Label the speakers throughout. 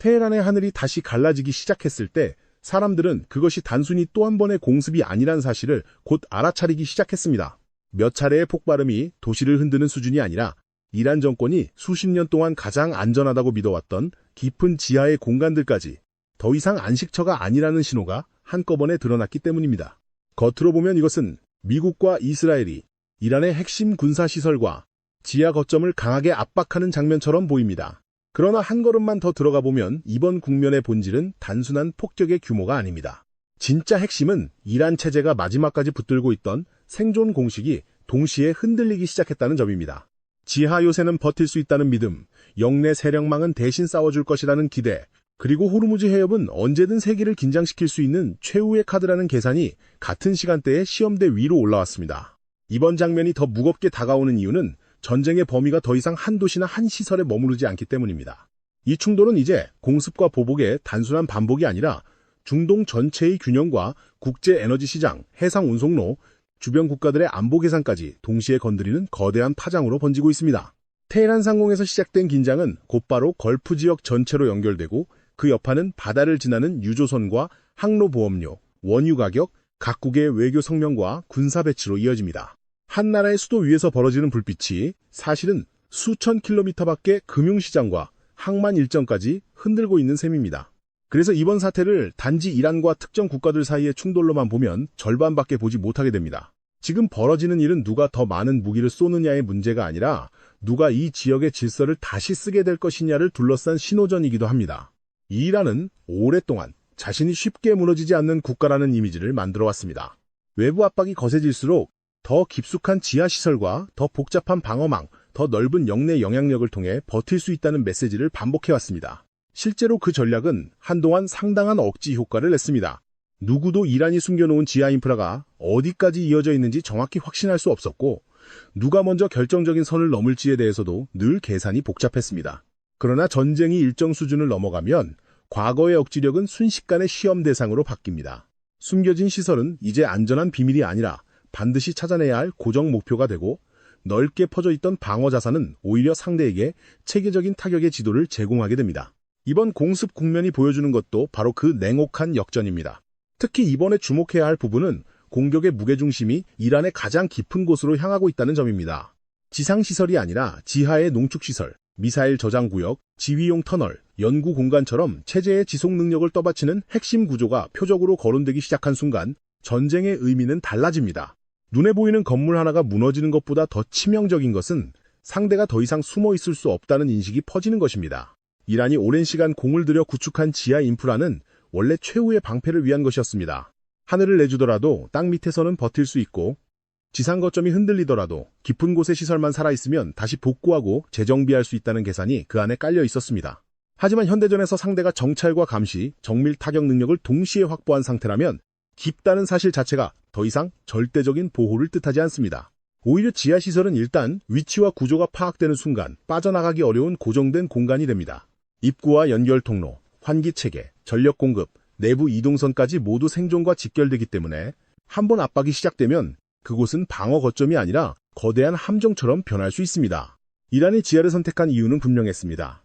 Speaker 1: 테헤란의 하늘이 다시 갈라지기 시작했을 때 사람들은 그것이 단순히 또 한 번의 공습이 아니란 사실을 곧 알아차리기 시작했습니다. 몇 차례의 폭발음이 도시를 흔드는 수준이 아니라 이란 정권이 수십 년 동안 가장 안전하다고 믿어왔던 깊은 지하의 공간들까지 더 이상 안식처가 아니라는 신호가 한꺼번에 드러났기 때문입니다. 겉으로 보면 이것은 미국과 이스라엘이 이란의 핵심 군사시설과 지하 거점을 강하게 압박하는 장면처럼 보입니다. 그러나 한 걸음만 더 들어가 보면 이번 국면의 본질은 단순한 폭격의 규모가 아닙니다. 진짜 핵심은 이란 체제가 마지막까지 붙들고 있던 생존 공식이 동시에 흔들리기 시작했다는 점입니다. 지하 요새는 버틸 수 있다는 믿음, 영내 세력망은 대신 싸워줄 것이라는 기대, 그리고 호르무즈 해협은 언제든 세계를 긴장시킬 수 있는 최후의 카드라는 계산이 같은 시간대에 시험대 위로 올라왔습니다. 이번 장면이 더 무겁게 다가오는 이유는 전쟁의 범위가 더 이상 한 도시나 한 시설에 머무르지 않기 때문입니다. 이 충돌은 이제 공습과 보복의 단순한 반복이 아니라 중동 전체의 균형과 국제 에너지 시장, 해상 운송로, 주변 국가들의 안보 계산까지 동시에 건드리는 거대한 파장으로 번지고 있습니다. 테헤란 상공에서 시작된 긴장은 곧바로 걸프 지역 전체로 연결되고 그 여파는 바다를 지나는 유조선과 항로 보험료, 원유 가격, 각국의 외교 성명과 군사 배치로 이어집니다. 한 나라의 수도 위에서 벌어지는 불빛이 사실은 수천 킬로미터 밖의 금융시장과 항만 일정까지 흔들고 있는 셈입니다. 그래서 이번 사태를 단지 이란과 특정 국가들 사이의 충돌로만 보면 절반밖에 보지 못하게 됩니다. 지금 벌어지는 일은 누가 더 많은 무기를 쏘느냐의 문제가 아니라 누가 이 지역의 질서를 다시 쓰게 될 것이냐를 둘러싼 신호전이기도 합니다. 이란은 오랫동안 자신이 쉽게 무너지지 않는 국가라는 이미지를 만들어왔습니다. 외부 압박이 거세질수록 더 깊숙한 지하시설과 더 복잡한 방어망, 더 넓은 영내 영향력을 통해 버틸 수 있다는 메시지를 반복해왔습니다. 실제로 그 전략은 한동안 상당한 억지 효과를 냈습니다. 누구도 이란이 숨겨놓은 지하 인프라가 어디까지 이어져 있는지 정확히 확신할 수 없었고 누가 먼저 결정적인 선을 넘을지에 대해서도 늘 계산이 복잡했습니다. 그러나 전쟁이 일정 수준을 넘어가면 과거의 억지력은 순식간에 시험 대상으로 바뀝니다. 숨겨진 시설은 이제 안전한 비밀이 아니라 반드시 찾아내야 할 고정 목표가 되고 넓게 퍼져 있던 방어 자산은 오히려 상대에게 체계적인 타격의 지도를 제공하게 됩니다. 이번 공습 국면이 보여주는 것도 바로 그 냉혹한 역전입니다. 특히 이번에 주목해야 할 부분은 공격의 무게중심이 이란의 가장 깊은 곳으로 향하고 있다는 점입니다. 지상시설이 아니라 지하의 농축시설, 미사일 저장구역, 지휘용 터널, 연구 공간처럼 체제의 지속 능력을 떠받치는 핵심 구조가 표적으로 거론되기 시작한 순간 전쟁의 의미는 달라집니다. 눈에 보이는 건물 하나가 무너지는 것보다 더 치명적인 것은 상대가 더 이상 숨어 있을 수 없다는 인식이 퍼지는 것입니다. 이란이 오랜 시간 공을 들여 구축한 지하 인프라는 원래 최후의 방패를 위한 것이었습니다. 하늘을 내주더라도 땅 밑에서는 버틸 수 있고 지상 거점이 흔들리더라도 깊은 곳의 시설만 살아있으면 다시 복구하고 재정비할 수 있다는 계산이 그 안에 깔려 있었습니다. 하지만 현대전에서 상대가 정찰과 감시, 정밀 타격 능력을 동시에 확보한 상태라면 깊다는 사실 자체가 더 이상 절대적인 보호를 뜻하지 않습니다. 오히려 지하시설은 일단 위치와 구조가 파악되는 순간 빠져나가기 어려운 고정된 공간이 됩니다. 입구와 연결 통로, 환기체계, 전력 공급, 내부 이동선까지 모두 생존과 직결되기 때문에 한번 압박이 시작되면 그곳은 방어 거점이 아니라 거대한 함정처럼 변할 수 있습니다. 이란이 지하를 선택한 이유는 분명했습니다.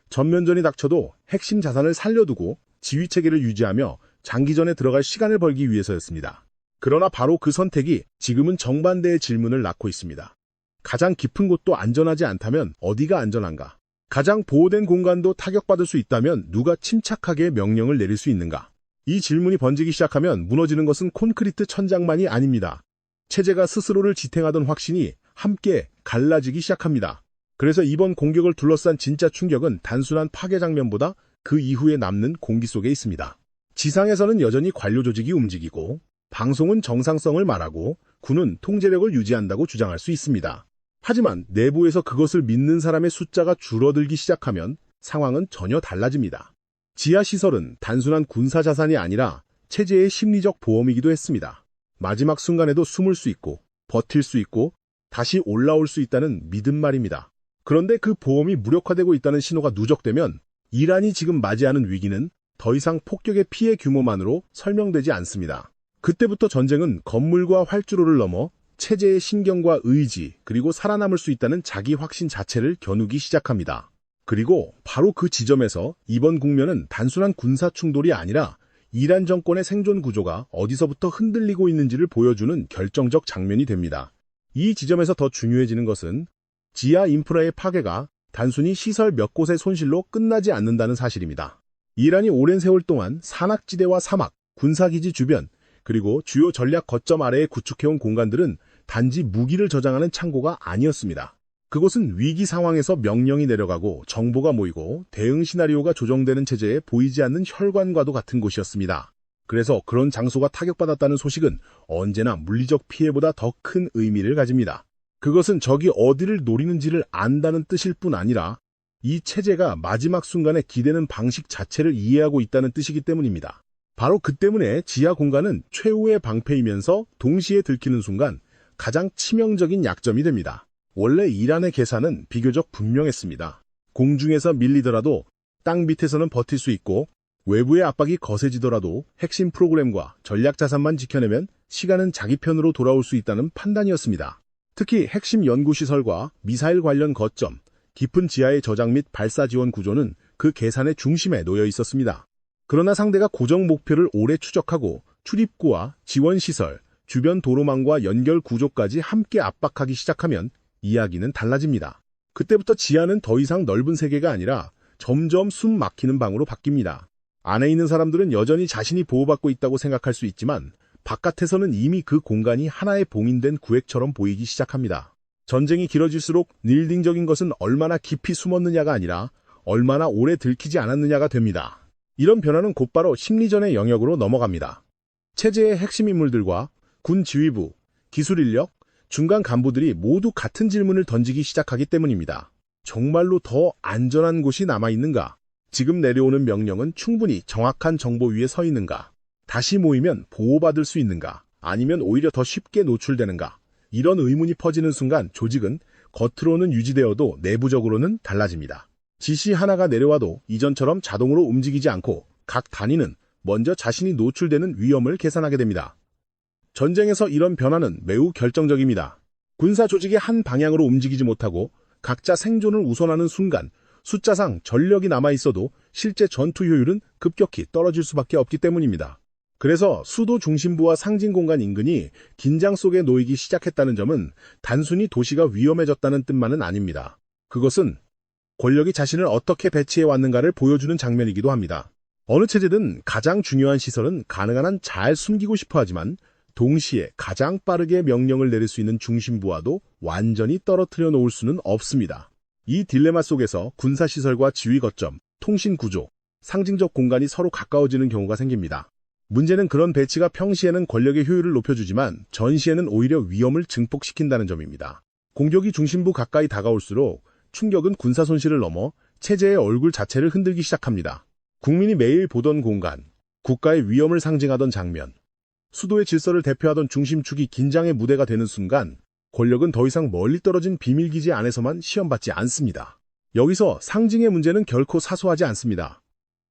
Speaker 1: 전면전이 닥쳐도 핵심 자산을 살려두고 지휘체계를 유지하며 장기전에 들어갈 시간을 벌기 위해서였습니다. 그러나 바로 그 선택이 지금은 정반대의 질문을 낳고 있습니다. 가장 깊은 곳도 안전하지 않다면 어디가 안전한가? 가장 보호된 공간도 타격받을 수 있다면 누가 침착하게 명령을 내릴 수 있는가? 이 질문이 번지기 시작하면 무너지는 것은 콘크리트 천장만이 아닙니다. 체제가 스스로를 지탱하던 확신이 함께 갈라지기 시작합니다. 그래서 이번 공격을 둘러싼 진짜 충격은 단순한 파괴 장면보다 그 이후에 남는 공기 속에 있습니다. 지상에서는 여전히 관료 조직이 움직이고 방송은 정상성을 말하고 군은 통제력을 유지한다고 주장할 수 있습니다. 하지만 내부에서 그것을 믿는 사람의 숫자가 줄어들기 시작하면 상황은 전혀 달라집니다. 지하시설은 단순한 군사 자산이 아니라 체제의 심리적 보험이기도 했습니다. 마지막 순간에도 숨을 수 있고 버틸 수 있고 다시 올라올 수 있다는 믿음 말입니다. 그런데 그 보험이 무력화되고 있다는 신호가 누적되면 이란이 지금 맞이하는 위기는 더 이상 폭격의 피해 규모만으로 설명되지 않습니다. 그때부터 전쟁은 건물과 활주로를 넘어 체제의 신경과 의지 그리고 살아남을 수 있다는 자기 확신 자체를 겨누기 시작합니다. 그리고 바로 그 지점에서 이번 국면은 단순한 군사 충돌이 아니라 이란 정권의 생존 구조가 어디서부터 흔들리고 있는지를 보여주는 결정적 장면이 됩니다. 이 지점에서 더 중요해지는 것은 지하 인프라의 파괴가 단순히 시설 몇 곳의 손실로 끝나지 않는다는 사실입니다. 이란이 오랜 세월 동안 산악지대와 사막, 군사기지 주변, 그리고 주요 전략 거점 아래에 구축해온 공간들은 단지 무기를 저장하는 창고가 아니었습니다. 그곳은 위기 상황에서 명령이 내려가고 정보가 모이고 대응 시나리오가 조정되는 체제에 보이지 않는 혈관과도 같은 곳이었습니다. 그래서 그런 장소가 타격받았다는 소식은 언제나 물리적 피해보다 더 큰 의미를 가집니다. 그것은 적이 어디를 노리는지를 안다는 뜻일 뿐 아니라 이 체제가 마지막 순간에 기대는 방식 자체를 이해하고 있다는 뜻이기 때문입니다. 바로 그 때문에 지하 공간은 최후의 방패이면서 동시에 들키는 순간 가장 치명적인 약점이 됩니다. 원래 이란의 계산은 비교적 분명했습니다. 공중에서 밀리더라도 땅 밑에서는 버틸 수 있고 외부의 압박이 거세지더라도 핵심 프로그램과 전략 자산만 지켜내면 시간은 자기 편으로 돌아올 수 있다는 판단이었습니다. 특히 핵심 연구시설과 미사일 관련 거점, 깊은 지하의 저장 및 발사 지원 구조는 그 계산의 중심에 놓여 있었습니다. 그러나 상대가 고정 목표를 오래 추적하고 출입구와 지원시설, 주변 도로망과 연결 구조까지 함께 압박하기 시작하면 이야기는 달라집니다. 그때부터 지하는 더 이상 넓은 세계가 아니라 점점 숨 막히는 방으로 바뀝니다. 안에 있는 사람들은 여전히 자신이 보호받고 있다고 생각할 수 있지만 바깥에서는 이미 그 공간이 하나의 봉인된 구획처럼 보이기 시작합니다. 전쟁이 길어질수록 닐딩적인 것은 얼마나 깊이 숨었느냐가 아니라 얼마나 오래 들키지 않았느냐가 됩니다. 이런 변화는 곧바로 심리전의 영역으로 넘어갑니다. 체제의 핵심 인물들과 군 지휘부, 기술 인력, 중간 간부들이 모두 같은 질문을 던지기 시작하기 때문입니다. 정말로 더 안전한 곳이 남아있는가? 지금 내려오는 명령은 충분히 정확한 정보 위에 서 있는가? 다시 모이면 보호받을 수 있는가? 아니면 오히려 더 쉽게 노출되는가? 이런 의문이 퍼지는 순간 조직은 겉으로는 유지되어도 내부적으로는 달라집니다. 지시 하나가 내려와도 이전처럼 자동으로 움직이지 않고 각 단위는 먼저 자신이 노출되는 위험을 계산하게 됩니다. 전쟁에서 이런 변화는 매우 결정적입니다. 군사 조직이 한 방향으로 움직이지 못하고 각자 생존을 우선하는 순간 숫자상 전력이 남아있어도 실제 전투 효율은 급격히 떨어질 수밖에 없기 때문입니다. 그래서 수도 중심부와 상징 공간 인근이 긴장 속에 놓이기 시작했다는 점은 단순히 도시가 위험해졌다는 뜻만은 아닙니다. 그것은 권력이 자신을 어떻게 배치해왔는가를 보여주는 장면이기도 합니다. 어느 체제든 가장 중요한 시설은 가능한 한 잘 숨기고 싶어 하지만 동시에 가장 빠르게 명령을 내릴 수 있는 중심부와도 완전히 떨어뜨려 놓을 수는 없습니다. 이 딜레마 속에서 군사시설과 지휘 거점, 통신 구조, 상징적 공간이 서로 가까워지는 경우가 생깁니다. 문제는 그런 배치가 평시에는 권력의 효율을 높여주지만 전시에는 오히려 위험을 증폭시킨다는 점입니다. 공격이 중심부 가까이 다가올수록 충격은 군사 손실을 넘어 체제의 얼굴 자체를 흔들기 시작합니다. 국민이 매일 보던 공간, 국가의 위험을 상징하던 장면, 수도의 질서를 대표하던 중심축이 긴장의 무대가 되는 순간 권력은 더 이상 멀리 떨어진 비밀기지 안에서만 시험받지 않습니다. 여기서 상징의 문제는 결코 사소하지 않습니다.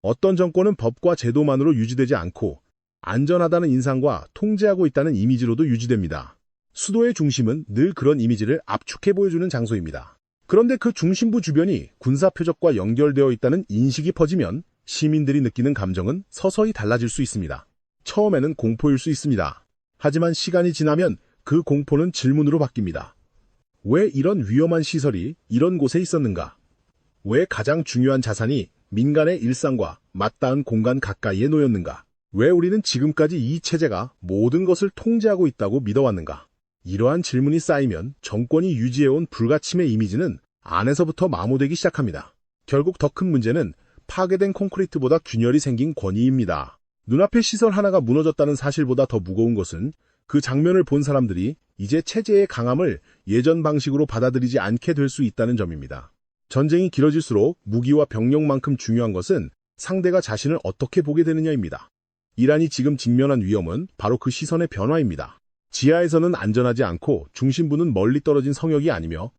Speaker 1: 어떤 정권은 법과 제도만으로 유지되지 않고 안전하다는 인상과 통제하고 있다는 이미지로도 유지됩니다. 수도의 중심은 늘 그런 이미지를 압축해 보여주는 장소입니다. 그런데 그 중심부 주변이 군사 표적과 연결되어 있다는 인식이 퍼지면 시민들이 느끼는 감정은 서서히 달라질 수 있습니다. 처음에는 공포일 수 있습니다. 하지만 시간이 지나면 그 공포는 질문으로 바뀝니다. 왜 이런 위험한 시설이 이런 곳에 있었는가? 왜 가장 중요한 자산이 민간의 일상과 맞닿은 공간 가까이에 놓였는가? 왜 우리는 지금까지 이 체제가 모든 것을 통제하고 있다고 믿어왔는가? 이러한 질문이 쌓이면 정권이 유지해온 불가침의 이미지는 안에서부터 마모되기 시작합니다. 결국 더 큰 문제는 파괴된 콘크리트보다 균열이 생긴 권위입니다. 눈앞의 시설 하나가 무너졌다는 사실보다 더 무거운 것은 그 장면을 본 사람들이 이제 체제의 강함을 예전 방식으로 받아들이지 않게 될 수 있다는 점입니다. 전쟁이 길어질수록 무기와 병력만큼 중요한 것은 상대가 자신을 어떻게 보게 되느냐입니다. 이란이 지금 직면한 위험은 바로 그 시선의 변화입니다. 지하에서는 안전하지 않고 중심부는 멀리 떨어진 성역이 아니며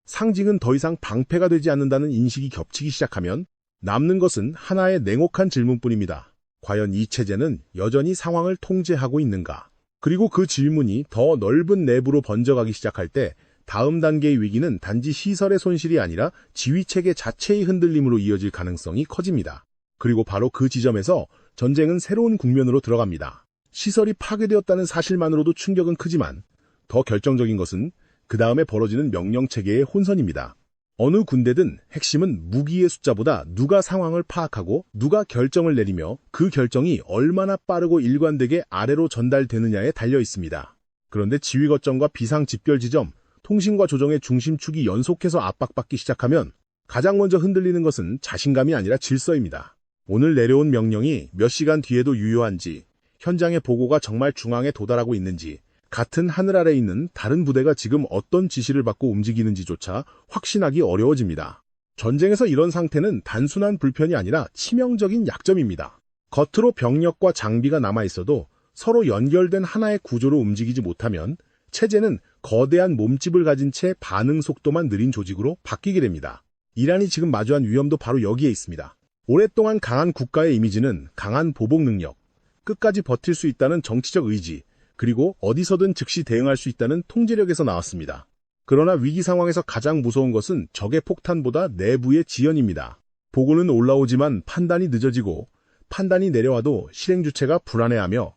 Speaker 1: 상징은 더 이상 방패가 되지 않는다는 인식이 겹치기 시작하면 남는 것은 하나의 냉혹한 질문뿐입니다. 과연 이 체제는 여전히 상황을 통제하고 있는가? 그리고 그 질문이 더 넓은 내부로 번져가기 시작할 때 다음 단계의 위기는 단지 시설의 손실이 아니라 지휘체계 자체의 흔들림으로 이어질 가능성이 커집니다. 그리고 바로 그 지점에서 전쟁은 새로운 국면으로 들어갑니다. 시설이 파괴되었다는 사실만으로도 충격은 크지만 더 결정적인 것은 그 다음에 벌어지는 명령체계의 혼선입니다. 어느 군대든 핵심은 무기의 숫자보다 누가 상황을 파악하고 누가 결정을 내리며 그 결정이 얼마나 빠르고 일관되게 아래로 전달되느냐에 달려 있습니다. 그런데 지휘 거점과 비상 집결 지점, 통신과 조정의 중심축이 연속해서 압박받기 시작하면 가장 먼저 흔들리는 것은 자신감이 아니라 질서입니다. 오늘 내려온 명령이 몇 시간 뒤에도 유효한지, 현장의 보고가 정말 중앙에 도달하고 있는지, 같은 하늘 아래에 있는 다른 부대가 지금 어떤 지시를 받고 움직이는지조차 확신하기 어려워집니다. 전쟁에서 이런 상태는 단순한 불편이 아니라 치명적인 약점입니다. 겉으로 병력과 장비가 남아있어도 서로 연결된 하나의 구조로 움직이지 못하면 체제는 거대한 몸집을 가진 채 반응 속도만 느린 조직으로 바뀌게 됩니다. 이란이 지금 마주한 위험도 바로 여기에 있습니다. 오랫동안 강한 국가의 이미지는 강한 보복 능력, 끝까지 버틸 수 있다는 정치적 의지, 그리고 어디서든 즉시 대응할 수 있다는 통제력에서 나왔습니다. 그러나 위기 상황에서 가장 무서운 것은 적의 폭탄보다 내부의 지연입니다. 보고는 올라오지만 판단이 늦어지고 판단이 내려와도 실행 주체가 불안해하며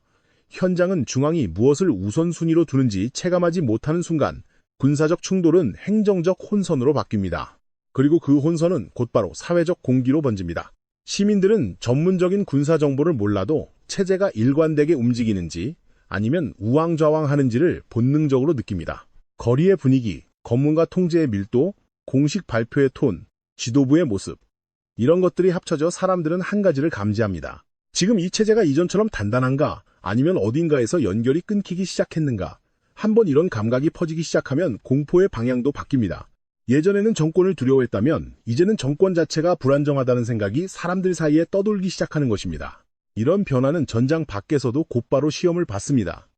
Speaker 1: 현장은 중앙이 무엇을 우선순위로 두는지 체감하지 못하는 순간 군사적 충돌은 행정적 혼선으로 바뀝니다. 그리고 그 혼선은 곧바로 사회적 공기로 번집니다. 시민들은 전문적인 군사 정보를 몰라도 체제가 일관되게 움직이는지 아니면 우왕좌왕하는지를 본능적으로 느낍니다. 거리의 분위기, 검문과 통제의 밀도, 공식 발표의 톤, 지도부의 모습, 이런 것들이 합쳐져 사람들은 한 가지를 감지합니다. 지금 이 체제가 이전처럼 단단한가, 아니면 어딘가에서 연결이 끊기기 시작했는가. 한번 이런 감각이 퍼지기 시작하면 공포의 방향도 바뀝니다. 예전에는 정권을 두려워했다면 이제는 정권 자체가 불안정하다는 생각이 사람들 사이에 떠돌기 시작하는 것입니다. 이런 변화는 전장 밖에서도 곧바로 시험을 받습니다.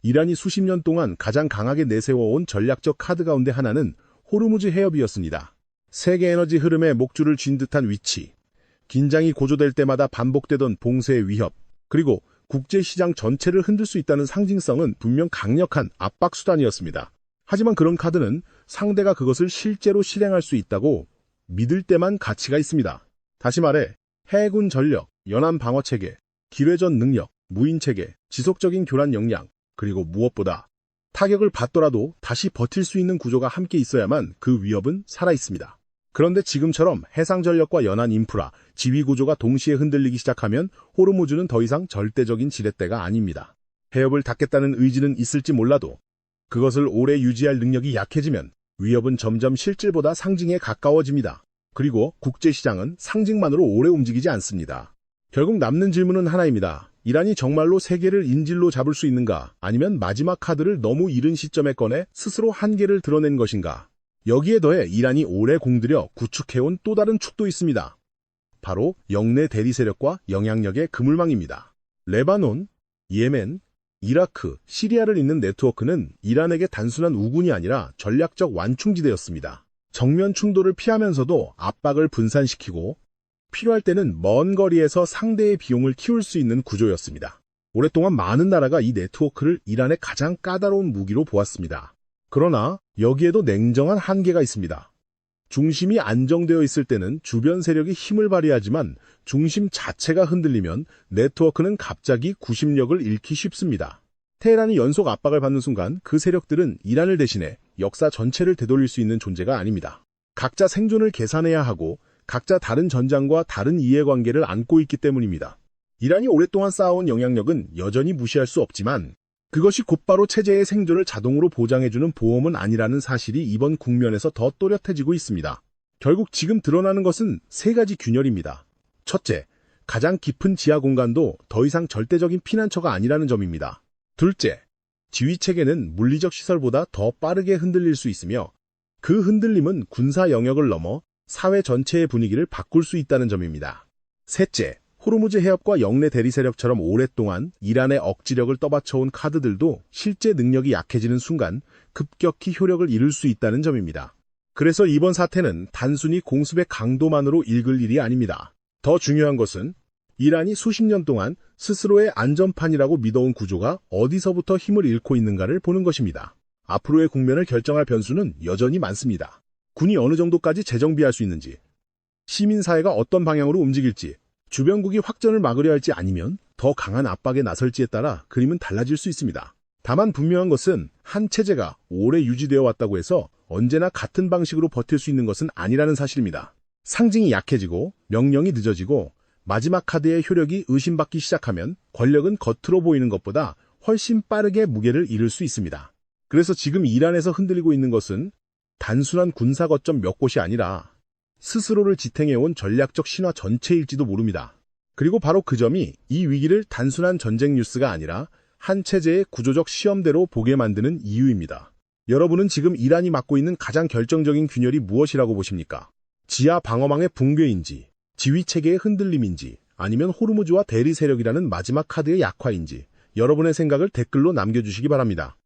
Speaker 1: 이란이 수십 년 동안 가장 강하게 내세워온 전략적 카드 가운데 하나는 호르무즈 해협이었습니다. 세계 에너지 흐름에 목줄을 쥔 듯한 위치, 긴장이 고조될 때마다 반복되던 봉쇄의 위협, 그리고 국제시장 전체를 흔들 수 있다는 상징성은 분명 강력한 압박 수단이었습니다. 하지만 그런 카드는 상대가 그것을 실제로 실행할 수 있다고 믿을 때만 가치가 있습니다. 다시 말해 해군 전력, 연안 방어체계, 기뢰전 능력, 무인체계, 지속적인 교란 역량, 그리고 무엇보다 타격을 받더라도 다시 버틸 수 있는 구조가 함께 있어야만 그 위협은 살아있습니다. 그런데 지금처럼 해상전력과 연안 인프라, 지휘구조가 동시에 흔들리기 시작하면 호르무즈는 더 이상 절대적인 지렛대가 아닙니다. 해협을 닫겠다는 의지는 있을지 몰라도 그것을 오래 유지할 능력이 약해지면 위협은 점점 실질보다 상징에 가까워집니다. 그리고 국제시장은 상징만으로 오래 움직이지 않습니다. 결국 남는 질문은 하나입니다. 이란이 정말로 세계를 인질로 잡을 수 있는가, 아니면 마지막 카드를 너무 이른 시점에 꺼내 스스로 한계를 드러낸 것인가. 여기에 더해 이란이 오래 공들여 구축해온 또 다른 축도 있습니다. 바로 영내 대리 세력과 영향력의 그물망입니다. 레바논, 예멘, 이라크, 시리아를 잇는 네트워크는 이란에게 단순한 우군이 아니라 전략적 완충지대였습니다. 정면 충돌을 피하면서도 압박을 분산시키고 필요할 때는 먼 거리에서 상대의 비용을 키울 수 있는 구조였습니다. 오랫동안 많은 나라가 이 네트워크를 이란의 가장 까다로운 무기로 보았습니다. 그러나 여기에도 냉정한 한계가 있습니다. 중심이 안정되어 있을 때는 주변 세력이 힘을 발휘하지만 중심 자체가 흔들리면 네트워크는 갑자기 구심력을 잃기 쉽습니다. 테헤란이 연속 압박을 받는 순간 그 세력들은 이란을 대신해 역사 전체를 되돌릴 수 있는 존재가 아닙니다. 각자 생존을 계산해야 하고 각자 다른 전장과 다른 이해관계를 안고 있기 때문입니다. 이란이 오랫동안 쌓아온 영향력은 여전히 무시할 수 없지만 그것이 곧바로 체제의 생존을 자동으로 보장해주는 보험은 아니라는 사실이 이번 국면에서 더 또렷해지고 있습니다. 결국 지금 드러나는 것은 세 가지 균열입니다. 첫째, 가장 깊은 지하 공간도 더 이상 절대적인 피난처가 아니라는 점입니다. 둘째, 지휘체계는 물리적 시설보다 더 빠르게 흔들릴 수 있으며 그 흔들림은 군사 영역을 넘어 사회 전체의 분위기를 바꿀 수 있다는 점입니다. 셋째, 호르무즈 해협과 영내 대리 세력처럼 오랫동안 이란의 억지력을 떠받쳐온 카드들도 실제 능력이 약해지는 순간 급격히 효력을 잃을 수 있다는 점입니다. 그래서 이번 사태는 단순히 공습의 강도만으로 읽을 일이 아닙니다. 더 중요한 것은 이란이 수십 년 동안 스스로의 안전판이라고 믿어온 구조가 어디서부터 힘을 잃고 있는가를 보는 것입니다. 앞으로의 국면을 결정할 변수는 여전히 많습니다. 군이 어느 정도까지 재정비할 수 있는지, 시민사회가 어떤 방향으로 움직일지, 주변국이 확전을 막으려 할지 아니면 더 강한 압박에 나설지에 따라 그림은 달라질 수 있습니다. 다만 분명한 것은 한 체제가 오래 유지되어 왔다고 해서 언제나 같은 방식으로 버틸 수 있는 것은 아니라는 사실입니다. 상징이 약해지고 명령이 늦어지고 마지막 카드의 효력이 의심받기 시작하면 권력은 겉으로 보이는 것보다 훨씬 빠르게 무게를 잃을 수 있습니다. 그래서 지금 이란에서 흔들리고 있는 것은 단순한 군사 거점 몇 곳이 아니라 스스로를 지탱해온 전략적 신화 전체일지도 모릅니다. 그리고 바로 그 점이 이 위기를 단순한 전쟁 뉴스가 아니라 한 체제의 구조적 시험대로 보게 만드는 이유입니다. 여러분은 지금 이란이 맡고 있는 가장 결정적인 균열이 무엇이라고 보십니까? 지하 방어망의 붕괴인지, 지휘체계의 흔들림인지, 아니면 호르무즈와 대리 세력이라는 마지막 카드의 약화인지 여러분의 생각을 댓글로 남겨주시기 바랍니다.